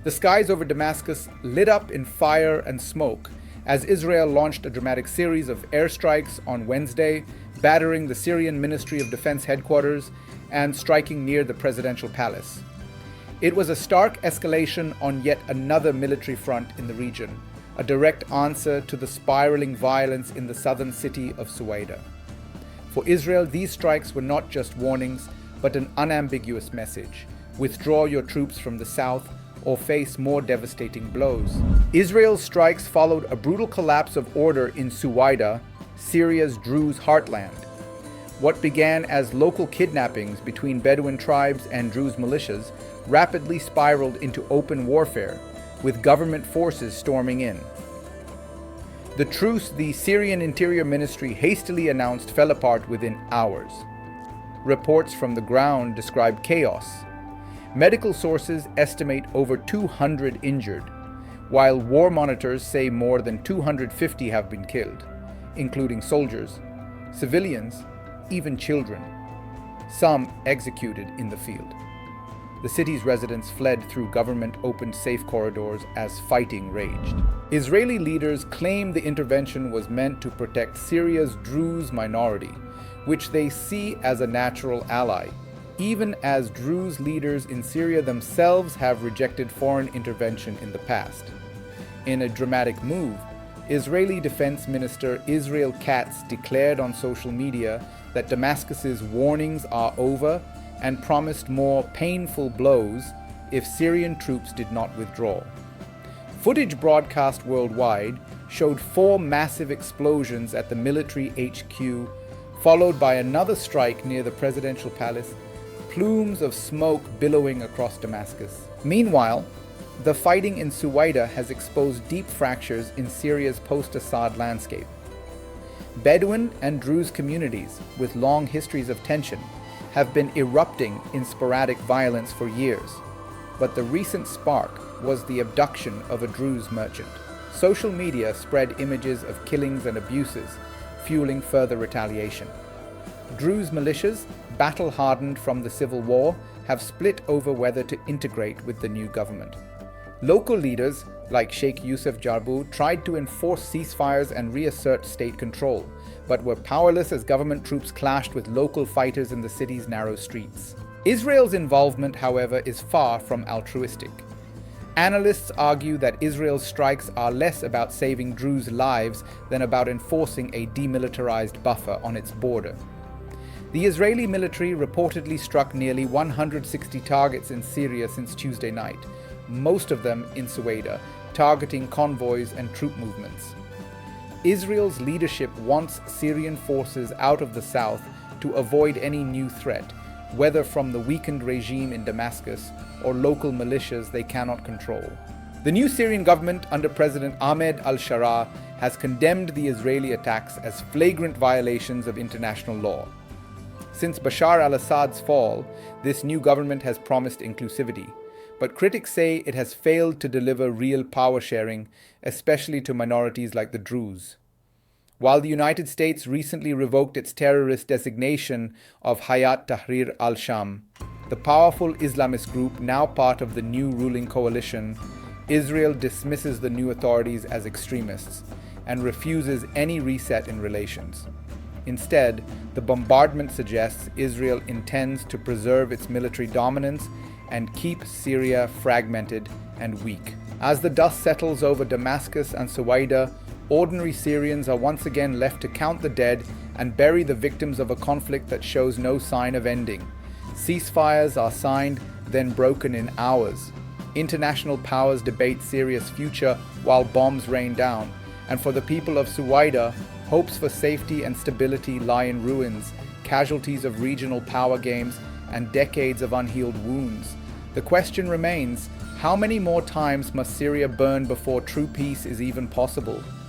The skies over Damascus lit up in fire and smoke as Israel launched a dramatic series of airstrikes on Wednesday, battering the Syrian Ministry of Defense headquarters and striking near the presidential palace. It was a stark escalation on yet another military front in the region, a direct answer to the spiraling violence in the southern city of Suwaida. For Israel, these strikes were not just warnings, but an unambiguous message: withdraw your troops from the south or face more devastating blows. Israel's strikes followed a brutal collapse of order in Suwaida, Syria's Druze heartland. What began as local kidnappings between Bedouin tribes and Druze militias rapidly spiraled into open warfare, with government forces storming in. The truce the Syrian Interior Ministry hastily announced fell apart within hours. Reports from the ground describe chaos. Medical sources estimate over 200 injured, while war monitors say more than 250 have been killed, including soldiers, civilians, even children, some executed in the field. The city's residents fled through government-opened safe corridors as fighting raged. Israeli leaders claim the intervention was meant to protect Syria's Druze minority, which they see as a natural ally, even as Druze leaders in Syria themselves have rejected foreign intervention in the past. In a dramatic move, Israeli Defense Minister Israel Katz declared on social media that Damascus's warnings are over and promised more painful blows if Syrian troops did not withdraw. Footage broadcast worldwide showed 4 massive explosions at the military HQ, followed by another strike near the presidential palace, plumes of smoke billowing across Damascus. Meanwhile, the fighting in Suwaida has exposed deep fractures in Syria's post-Assad landscape. Bedouin and Druze communities, with long histories of tension, have been erupting in sporadic violence for years, but the recent spark was the abduction of a Druze merchant. Social media spread images of killings and abuses, fueling further retaliation. Druze militias, battle-hardened from the civil war, have split over whether to integrate with the new government. Local leaders, like Sheikh Youssef Jarboe, tried to enforce ceasefires and reassert state control, but were powerless as government troops clashed with local fighters in the city's narrow streets. Israel's involvement, however, is far from altruistic. Analysts argue that Israel's strikes are less about saving Druze lives than about enforcing a demilitarized buffer on its border. The Israeli military reportedly struck nearly 160 targets in Syria since Tuesday night, most of them in Suwaida, targeting convoys and troop movements. Israel's leadership wants Syrian forces out of the south to avoid any new threat, whether from the weakened regime in Damascus or local militias they cannot control. The new Syrian government under President Ahmed al-Sharaa has condemned the Israeli attacks as flagrant violations of international law. Since Bashar al-Assad's fall, this new government has promised inclusivity, but critics say it has failed to deliver real power sharing, especially to minorities like the Druze. While the United States recently revoked its terrorist designation of Hayat Tahrir al-Sham, the powerful Islamist group now part of the new ruling coalition, Israel dismisses the new authorities as extremists and refuses any reset in relations. Instead, the bombardment suggests Israel intends to preserve its military dominance and keep Syria fragmented and weak. As the dust settles over Damascus and Suwaida, ordinary Syrians are once again left to count the dead and bury the victims of a conflict that shows no sign of ending. Ceasefires are signed, then broken in hours. International powers debate Syria's future while bombs rain down, and for the people of Suwaida, hopes for safety and stability lie in ruins, casualties of regional power games, and decades of unhealed wounds. The question remains, how many more times must Syria burn before true peace is even possible?